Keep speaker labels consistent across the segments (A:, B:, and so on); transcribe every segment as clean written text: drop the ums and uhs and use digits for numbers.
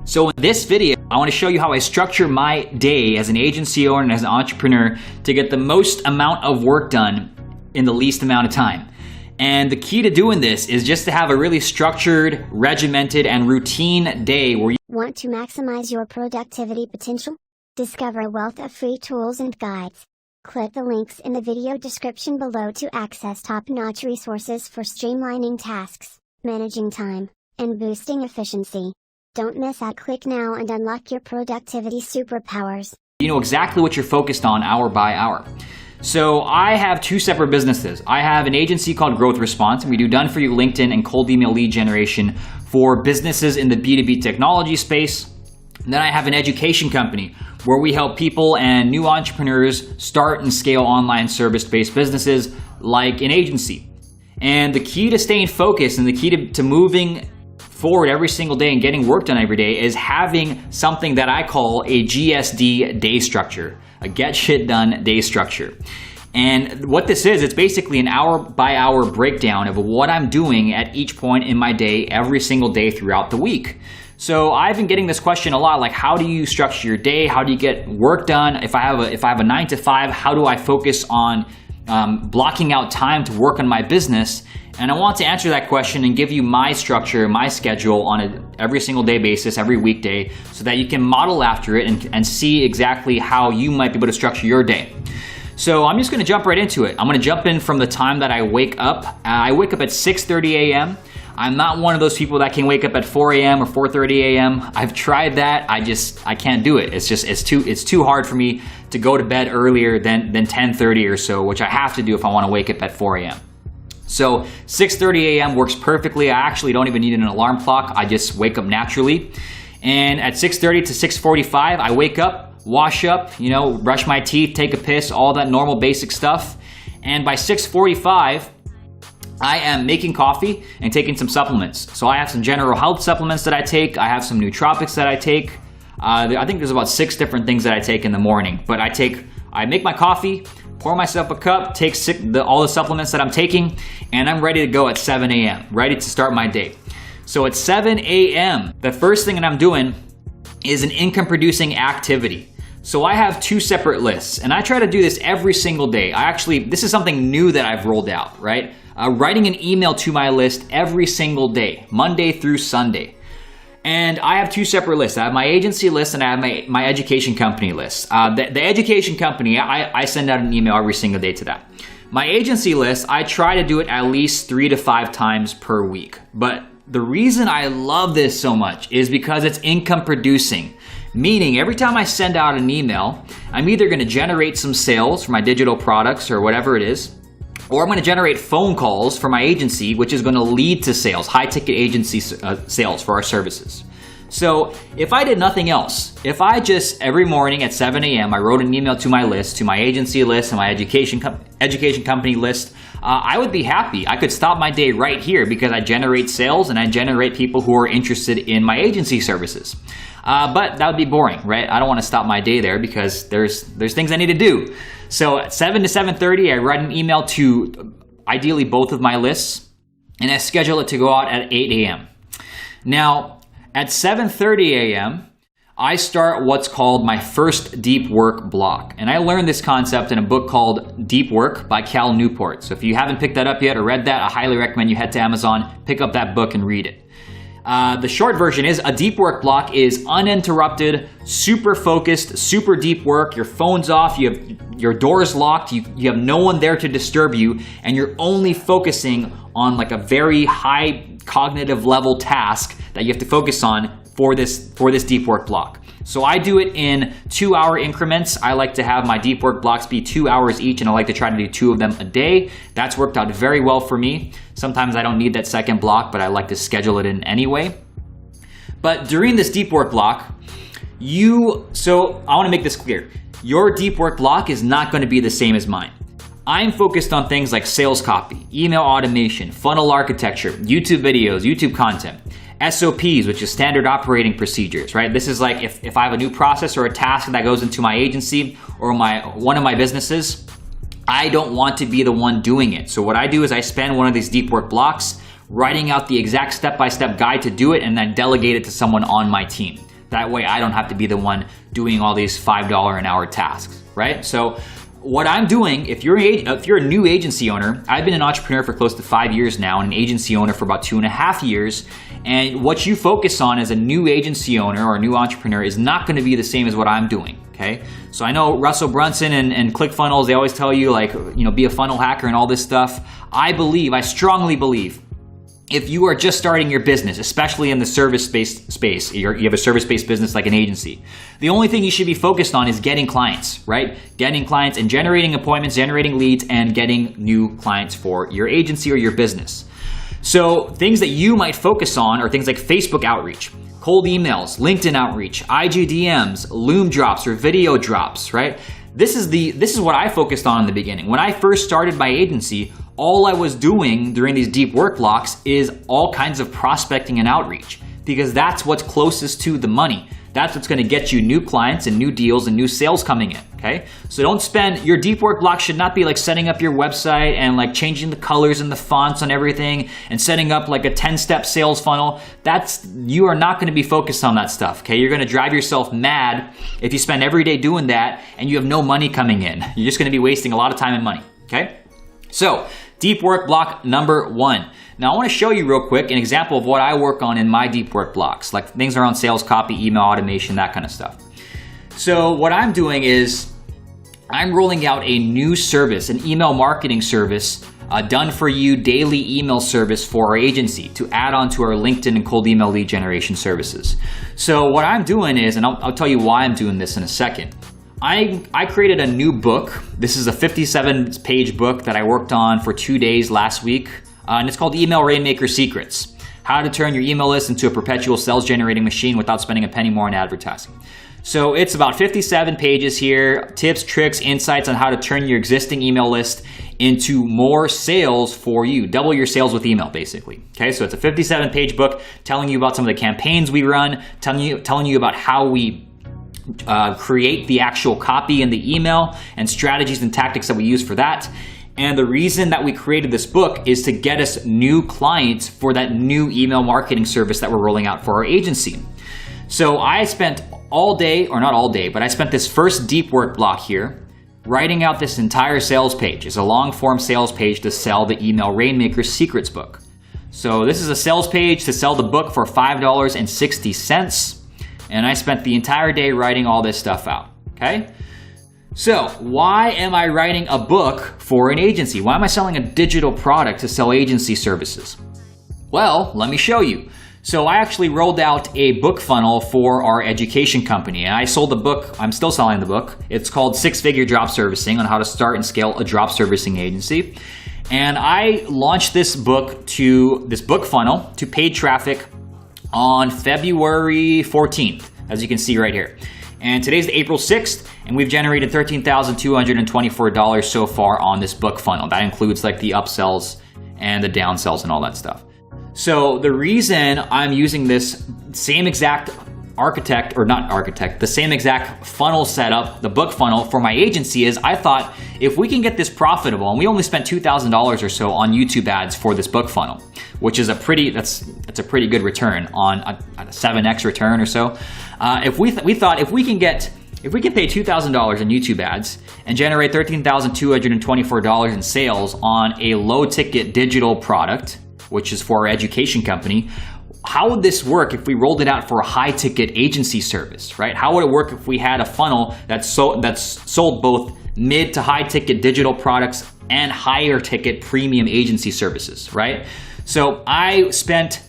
A: So in this video, I want to show you how I structure my day as an agency owner and as an entrepreneur to get the most amount of work done in the least amount of time. And the key to doing this is just to have a really structured, regimented, and routine day where you
B: want to maximize your productivity potential? Discover a wealth of free tools and guides. Click the links in the video description below to access top-notch resources for streamlining tasks, managing time, and boosting efficiency. Don't miss out. Click now and unlock your productivity superpowers.
A: You know exactly what you're focused on hour by hour. So I have two separate businesses. I have an agency called Growth Response, and we do done-for-you LinkedIn and cold email lead generation for businesses in the B2B technology space. And then I have an education company where we help people and new entrepreneurs start and scale online service-based businesses like an agency. And the key to staying focused and the key to moving forward every single day and getting work done every day is having something that I call a GSD day structure, a get shit done day structure. And what this is, it's basically an hour by hour breakdown of what I'm doing at each point in my day, every single day throughout the week. So I've been getting this question a lot, like how do you structure your day? How do you get work done? If I have a 9 to 5, how do I focus on blocking out time to work on my business? And I want to answer that question and give you my structure, my schedule on an every single day basis, every weekday, so that you can model after it and see exactly how you might be able to structure your day. So I'm just gonna jump right into it. I'm gonna jump in from the time that I wake up. I wake up at 6:30 a.m. I'm not one of those people that can wake up at 4 a.m. or 4:30 a.m. I've tried that. I can't do it. It's too hard for me to go to bed earlier than 10:30 or so, which I have to do if I want to wake up at 4 a.m. So 6:30 a.m. works perfectly. I actually don't even need an alarm clock. I just wake up naturally. And at 6:30 to 6:45, I wake up, wash up, brush my teeth, take a piss, all that normal basic stuff. And by 6:45, I am making coffee and taking some supplements. So I have some general health supplements that I take. I have some nootropics that I take. I think there's about 6 different things that I take in the morning. But I make my coffee, pour myself a cup, take all the supplements that I'm taking, and I'm ready to go at 7 a.m., ready to start my day. So at 7 a.m., the first thing that I'm doing is an income-producing activity. So I have 2 separate lists, and I try to do this every single day. This is something new that I've rolled out, right? Writing an email to my list every single day, Monday through Sunday. And I have 2 separate lists. I have my agency list and I have my education company list. The education company, I send out an email every single day to that. My agency list, I try to do it at least 3 to 5 times per week. But the reason I love this so much is because it's income producing. Meaning every time I send out an email, I'm either gonna generate some sales for my digital products or whatever it is, or I'm going to generate phone calls for my agency, which is going to lead to sales, high-ticket agency sales for our services. So if I did nothing else, if I just every morning at 7 a.m. I wrote an email to my list, to my agency list and my education company list, I would be happy. I could stop my day right here because I generate sales and I generate people who are interested in my agency services. But that would be boring, right? I don't want to stop my day there because there's things I need to do. So at 7 to 7:30, I write an email to ideally both of my lists, and I schedule it to go out at 8 a.m. Now, at 7:30 a.m., I start what's called my first deep work block. And I learned this concept in a book called Deep Work by Cal Newport. So if you haven't picked that up yet or read that, I highly recommend you head to Amazon, pick up that book and read it. The short version is a deep work block is uninterrupted, super focused, super deep work. Your phone's off, your door's locked, you have no one there to disturb you, and you're only focusing on like a very high cognitive level task that you have to focus on for this deep work block. So I do it in 2-hour increments. I like to have my deep work blocks be 2 hours each, and I like to try to do 2 of them a day. That's worked out very well for me. Sometimes I don't need that second block, but I like to schedule it in anyway. But during this deep work block, so I want to make this clear. Your deep work block is not going to be the same as mine. I'm focused on things like sales copy, email automation, funnel architecture, YouTube videos, YouTube content. SOPs, which is standard operating procedures, right? This is like if I have a new process or a task that goes into my agency or one of my businesses, I don't want to be the one doing it. So what I do is I spend one of these deep work blocks writing out the exact step-by-step guide to do it and then delegate it to someone on my team. That way I don't have to be the one doing all these $5 an hour tasks, right? So what I'm doing, if you're a new agency owner, I've been an entrepreneur for close to 5 years now and an agency owner for about 2.5 years. And what you focus on as a new agency owner or a new entrepreneur is not going to be the same as what I'm doing. Okay, so I know Russell Brunson and ClickFunnels, they always tell you be a funnel hacker and all this stuff. I strongly believe, if you are just starting your business, especially in the service-based space, you have a service-based business like an agency, the only thing you should be focused on is getting clients, right? Getting clients and generating appointments, generating leads, and getting new clients for your agency or your business. So things that you might focus on are things like Facebook outreach, cold emails, LinkedIn outreach, IG DMs, Loom drops or video drops, right? This is what I focused on in the beginning. When I first started my agency, all I was doing during these deep work blocks is all kinds of prospecting and outreach, because that's what's closest to the money. That's what's going to get you new clients and new deals and new sales coming in, okay? So don't spend, your deep work block should not be like setting up your website and like changing the colors and the fonts on everything and setting up like a 10-step sales funnel. You are not going to be focused on that stuff, okay? You're going to drive yourself mad if you spend every day doing that and you have no money coming in. You're just going to be wasting a lot of time and money, okay? So, deep work block number 1. Now I want to show you real quick an example of what I work on in my deep work blocks, like things around sales copy, email automation, that kind of stuff. So what I'm doing is I'm rolling out a new service, an email marketing service, done for you daily email service for our agency to add on to our LinkedIn and cold email lead generation services. So what I'm doing is, and I'll tell you why I'm doing this in a second. I created a new book. This is a 57-page book that I worked on for 2 days last week. And it's called Email Rainmaker Secrets: How to Turn Your Email List into a Perpetual Sales Generating Machine Without Spending a Penny More on Advertising. So it's about 57 pages here, tips, tricks, insights on how to turn your existing email list into more sales for you. Double your sales with email, basically. Okay, so it's a 57-page book telling you about some of the campaigns we run, telling you about how we create the actual copy in the email and strategies and tactics that we use for that. And the reason that we created this book is to get us new clients for that new email marketing service that we're rolling out for our agency. So I spent all day, or not all day, but I spent this first deep work block here writing out this entire sales page. It's a long form sales page to sell the Email Rainmaker Secrets book. So this is a sales page to sell the book for $5.60. And I spent the entire day writing all this stuff out, okay? So why am I writing a book for an agency? Why am I selling a digital product to sell agency services? Well, let me show you. So I actually rolled out a book funnel for our education company, and I sold the book. I'm still selling the book. It's called 6-Figure Drop Servicing on how to start and scale a drop servicing agency. And I launched this book funnel to paid traffic on February 14th, as you can see right here. And today's April 6th, and we've generated $13,224 so far on this book funnel. That includes like the upsells and the downsells and all that stuff. So the reason I'm using this same exact the same exact funnel setup, the book funnel for my agency, is I thought if we can get this profitable, and we only spent $2,000 or so on YouTube ads for this book funnel, which is that's a pretty good return on a 7x return or so. We thought if we can pay $2,000 in YouTube ads and generate $13,224 in sales on a low ticket digital product, which is for our education company, how would this work if we rolled it out for a high-ticket agency service, right? How would it work if we had a funnel that's sold both mid to high-ticket digital products and higher-ticket premium agency services, right? So I spent,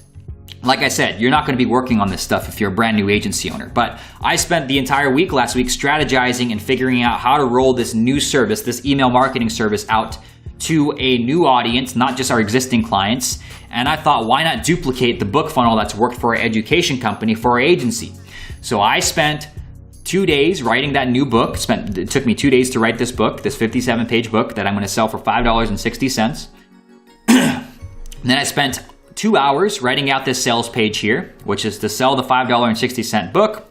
A: like I said, you're not going to be working on this stuff if you're a brand new agency owner, but I spent the entire week last week strategizing and figuring out how to roll this new service, this email marketing service, out to a new audience, not just our existing clients. And I thought, why not duplicate the book funnel that's worked for our education company for our agency? So I spent 2 days writing that new book. It took me 2 days to write this book, this 57-page book that I'm going to sell for $5.60. Then I spent 2 hours writing out this sales page here, which is to sell the $5.60 book.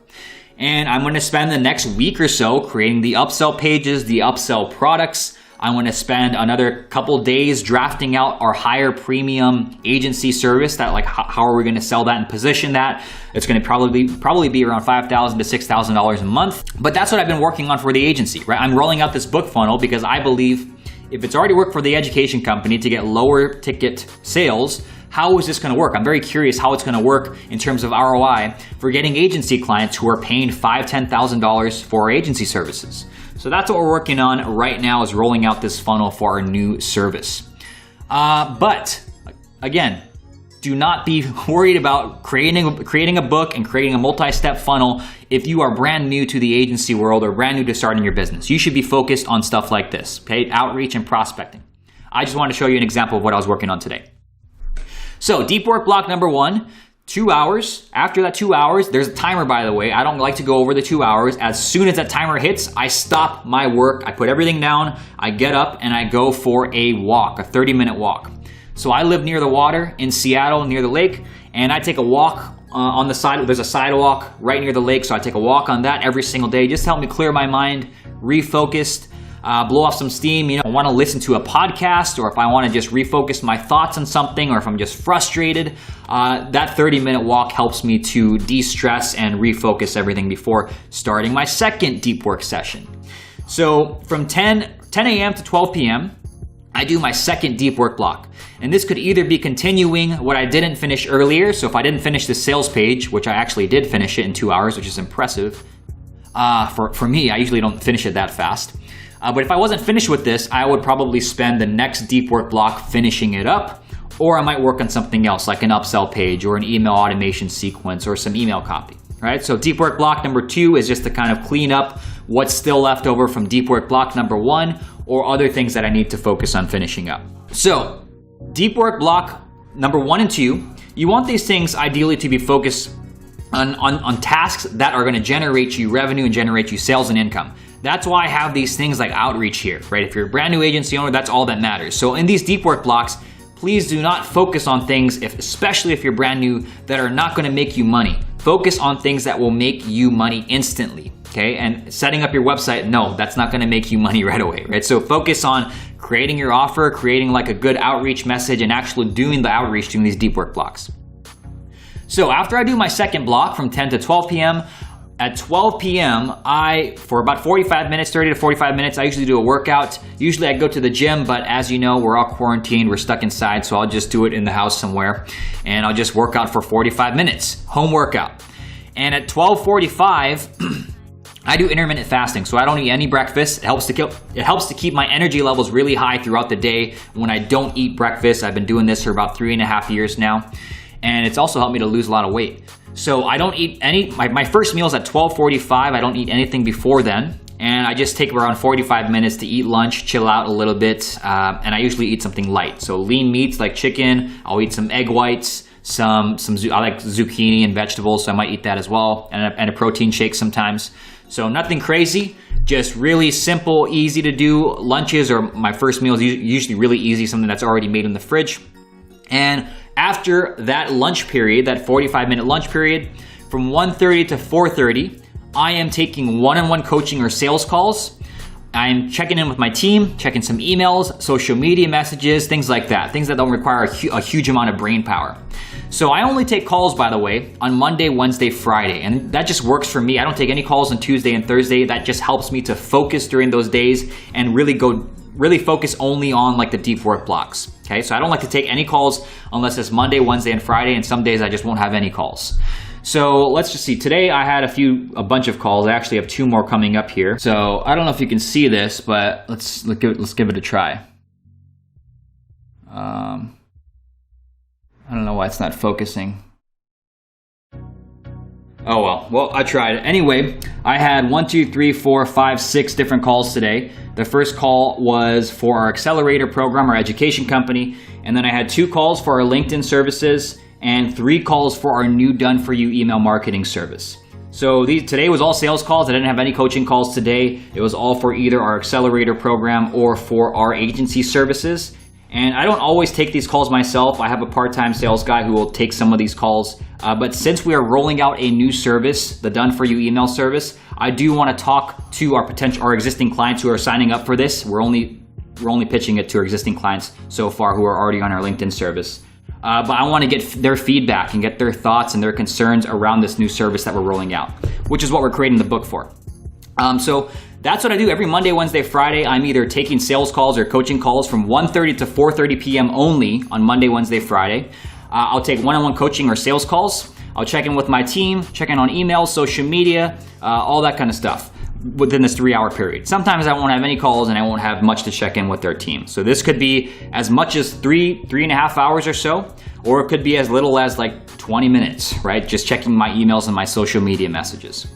A: And I'm going to spend the next week or so creating the upsell pages, the upsell products. I'm going to spend another couple days drafting out our higher premium agency service. That, like, how are we going to sell that and position that? It's going to probably be around $5,000 to $6,000 a month. But that's what I've been working on for the agency, right? I'm rolling out this book funnel because I believe if it's already worked for the education company to get lower ticket sales, how is this going to work? I'm very curious how it's going to work in terms of ROI for getting agency clients who are paying $5,000, $10,000 for agency services. So that's what we're working on right now, is rolling out this funnel for our new service. But again, do not be worried about creating a book and creating a multi-step funnel if you are brand new to the agency world or brand new to starting your business. You should be focused on stuff like this, okay? Outreach and prospecting. I just want to show you an example of what I was working on today. So deep work block number 1, 2 hours. After that 2 hours, there's a timer, by the way. I don't like to go over the 2 hours. As soon as that timer hits, I stop my work. I put everything down. I get up and I go for a walk, a 30-minute walk. So I live near the water in Seattle, near the lake, and I take a walk on the side. There's a sidewalk right near the lake, so I take a walk on that every single day. Just to help me clear my mind, refocused, blow off some steam. You know, I want to listen to a podcast, or if I want to just refocus my thoughts on something, or if I'm just frustrated, that 30-minute walk helps me to de-stress and refocus everything before starting my second deep work session. So from 10 a.m. to 12 p.m., I do my second deep work block. And this could either be continuing what I didn't finish earlier. So if I didn't finish the sales page, which I actually did finish it in 2 hours, which is impressive. For me, I usually don't finish it that fast. But if I wasn't finished with this, I would probably spend the next deep work block finishing it up. Or I might work on something else, like an upsell page or an email automation sequence or some email copy. Right? So deep work block number 2 is just to kind of clean up what's still left over from deep work block number 1, or other things that I need to focus on finishing up. So deep work block number 1 and 2, you want these things ideally to be focused on tasks that are going to generate you revenue and generate you sales and income. That's why I have these things like outreach here, right? If you're a brand new agency owner, that's all that matters. So in these deep work blocks, please do not focus on things, especially if you're brand new, that are not going to make you money. Focus on things that will make you money instantly. Okay, and setting up your website, no, that's not gonna make you money right away, right? So focus on creating your offer, creating like a good outreach message, and actually doing the outreach during these deep work blocks. So after I do my second block from 10 to 12 p.m., at 12 p.m., for about 45 minutes, 30 to 45 minutes, I usually do a workout. Usually I go to the gym, but as you know, we're all quarantined, we're stuck inside, so I'll just do it in the house somewhere, and I'll just work out for 45 minutes, home workout. And at 12:45, I do intermittent fasting, so I don't eat any breakfast. It helps to keep my energy levels really high throughout the day when I don't eat breakfast. I've been doing this for about 3.5 years now, and it's also helped me to lose a lot of weight. So I don't eat my first meal is at 12:45. I don't eat anything before then, and I just take around 45 minutes to eat lunch, chill out a little bit, and I usually eat something light. So lean meats like chicken. I'll eat some egg whites. I like zucchini and vegetables, so I might eat that as well, and a protein shake sometimes. So nothing crazy, just really simple, easy to do lunches, or my first meal is usually really easy, something that's already made in the fridge. And after that lunch period, that 45-minute lunch period, from 1:30 to 4:30, I am taking one-on-one coaching or sales calls. I'm checking in with my team, checking some emails, social media messages, things like that. Things that don't require a huge amount of brain power. So I only take calls, by the way, on Monday, Wednesday, Friday. And that just works for me. I don't take any calls on Tuesday and Thursday. That just helps me to focus during those days and really focus only on like the deep work blocks. Okay, so I don't like to take any calls unless it's Monday, Wednesday, and Friday. And some days I just won't have any calls. So let's just see. Today I had a bunch of calls. I actually have 2 more coming up here. So I don't know if you can see this, but let's give it a try. I don't know why it's not focusing. Oh well, I tried. Anyway, I had 1, 2, 3, 4, 5, 6 different calls today. The first call was for our accelerator program, our education company, and then I had 2 calls for our LinkedIn services and 3 calls for our new done-for-you email marketing service. So today was all sales calls. I didn't have any coaching calls today. It was all for either our accelerator program or for our agency services. And I don't always take these calls myself. I have a part-time sales guy who will take some of these calls. But since we are rolling out a new service, the done-for-you email service, I do want to talk to our existing clients who are signing up for this. We're only we're only pitching it to our existing clients so far who are already on our LinkedIn service. But I want to get their feedback and get their thoughts and their concerns around this new service that we're rolling out, which is what we're creating the book for. So that's what I do every Monday, Wednesday, Friday. I'm either taking sales calls or coaching calls from 1:30 to 4:30 p.m. only on Monday, Wednesday, Friday. I'll take one-on-one coaching or sales calls. I'll check in with my team, check in on emails, social media, all that kind of stuff within this 3-hour period. Sometimes I won't have any calls and I won't have much to check in with their team. So this could be as much as 3.5 hours or so, or it could be as little as like 20 minutes, right? Just checking my emails and my social media messages.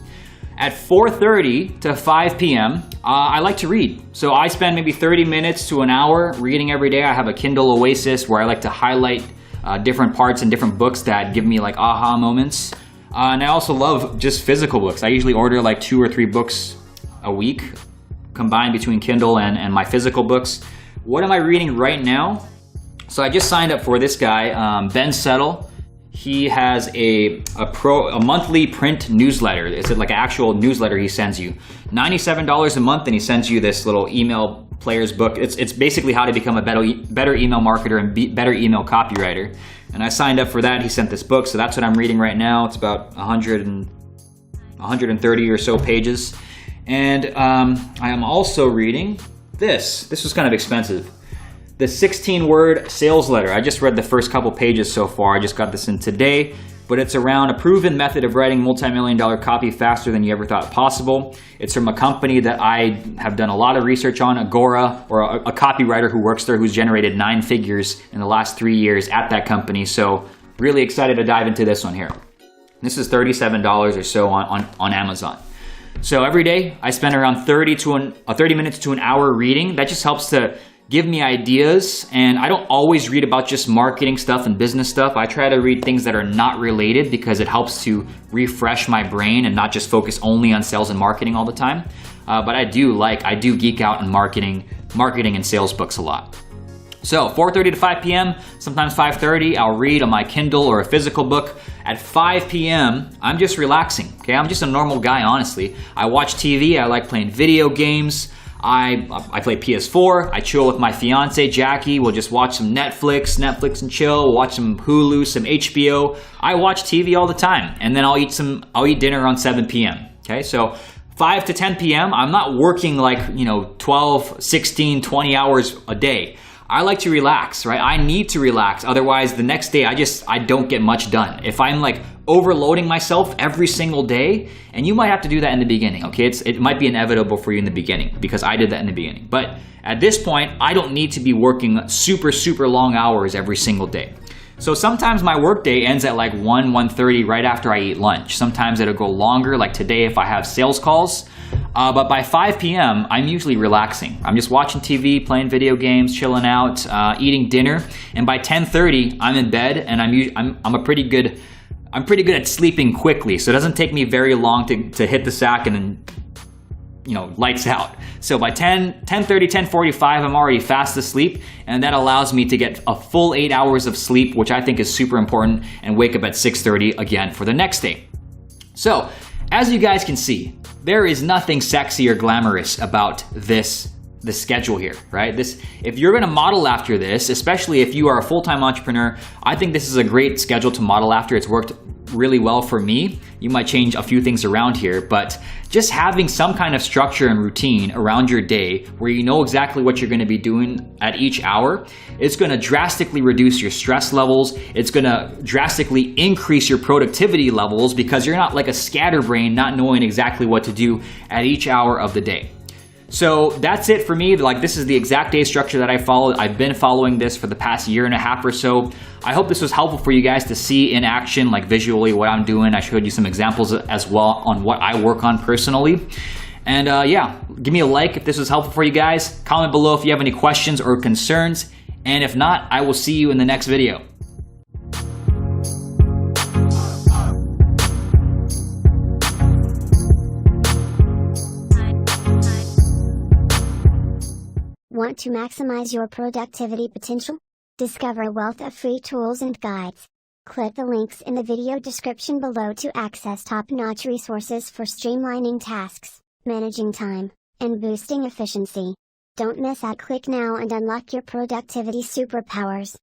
A: At 4:30 to 5 p.m., I like to read. So I spend maybe 30 minutes to an hour reading every day. I have a Kindle Oasis where I like to highlight different parts and different books that give me like aha moments. And I also love just physical books. I usually order like 2 or 3 books a week combined between Kindle and my physical books. What am I reading right now? So I just signed up for this guy, Ben Settle. He has a monthly print newsletter. It's like an actual newsletter he sends you. $97 a month, and he sends you this little email player's book. It's basically how to become a better email marketer and better email copywriter. And I signed up for that. He sent this book, so that's what I'm reading right now. It's about 130 or so pages. And I am also reading this. This was kind of expensive. The 16-word sales letter. I just read the first couple pages so far. I just got this in today, but it's around a proven method of writing multi-million-dollar copy faster than you ever thought possible. It's from a company that I have done a lot of research on, Agora, or a copywriter who works there who's generated 9 figures in the last 3 years at that company. So really excited to dive into this one here. This is $37 or so on Amazon. So every day I spend around 30 minutes to an hour reading. That just helps to give me ideas, and I don't always read about just marketing stuff and business stuff. I try to read things that are not related because it helps to refresh my brain and not just focus only on sales and marketing all the time. But I do geek out in marketing and sales books a lot. So 4:30 to 5 p.m., sometimes 5:30, I'll read on my Kindle or a physical book. At 5 p.m., I'm just relaxing, okay? I'm just a normal guy, honestly. I watch TV, I like playing video games. I play PS4, I chill with my fiance, Jackie. We'll just watch some Netflix and chill. We'll watch some Hulu, some HBO. I watch TV all the time. And then I'll eat dinner around 7 p.m. Okay, so 5 to 10 p.m., I'm not working like, 12, 16, 20 hours a day. I like to relax, right? I need to relax. Otherwise, the next day, I don't get much done. If I'm like overloading myself every single day, and you might have to do that in the beginning, okay? It might be inevitable for you in the beginning because I did that in the beginning. But at this point, I don't need to be working super, super long hours every single day. So sometimes my workday ends at like 1:30 right after I eat lunch. Sometimes it'll go longer, like today if I have sales calls. But by 5 p.m., I'm usually relaxing. I'm just watching TV, playing video games, chilling out, eating dinner. And by 10:30, I'm in bed, and I'm pretty good at sleeping quickly. So it doesn't take me very long to hit the sack and then, lights out. So by 10:30, 10:45, I'm already fast asleep, and that allows me to get a full 8 hours of sleep, which I think is super important, and wake up at 6:30 again for the next day. So, as you guys can see, there is nothing sexy or glamorous about the schedule here, right? If you're gonna model after this, especially if you are a full-time entrepreneur, I think this is a great schedule to model after. It's worked really well for me. You might change a few things around here, but just having some kind of structure and routine around your day where you know exactly what you're gonna be doing at each hour, it's gonna drastically reduce your stress levels. It's gonna drastically increase your productivity levels because you're not like a scatterbrain not knowing exactly what to do at each hour of the day. So that's it for me. Like, this is the exact day structure that I followed. I've been following this for the past year and a half or so. I hope this was helpful for you guys to see in action, like visually what I'm doing. I showed you some examples as well on what I work on personally. And give me a like if this was helpful for you guys. Comment below if you have any questions or concerns. And if not, I will see you in the next video.
B: Want to maximize your productivity potential? Discover a wealth of free tools and guides. Click the links in the video description below to access top-notch resources for streamlining tasks, managing time, and boosting efficiency. Don't miss out. Click now and unlock your productivity superpowers.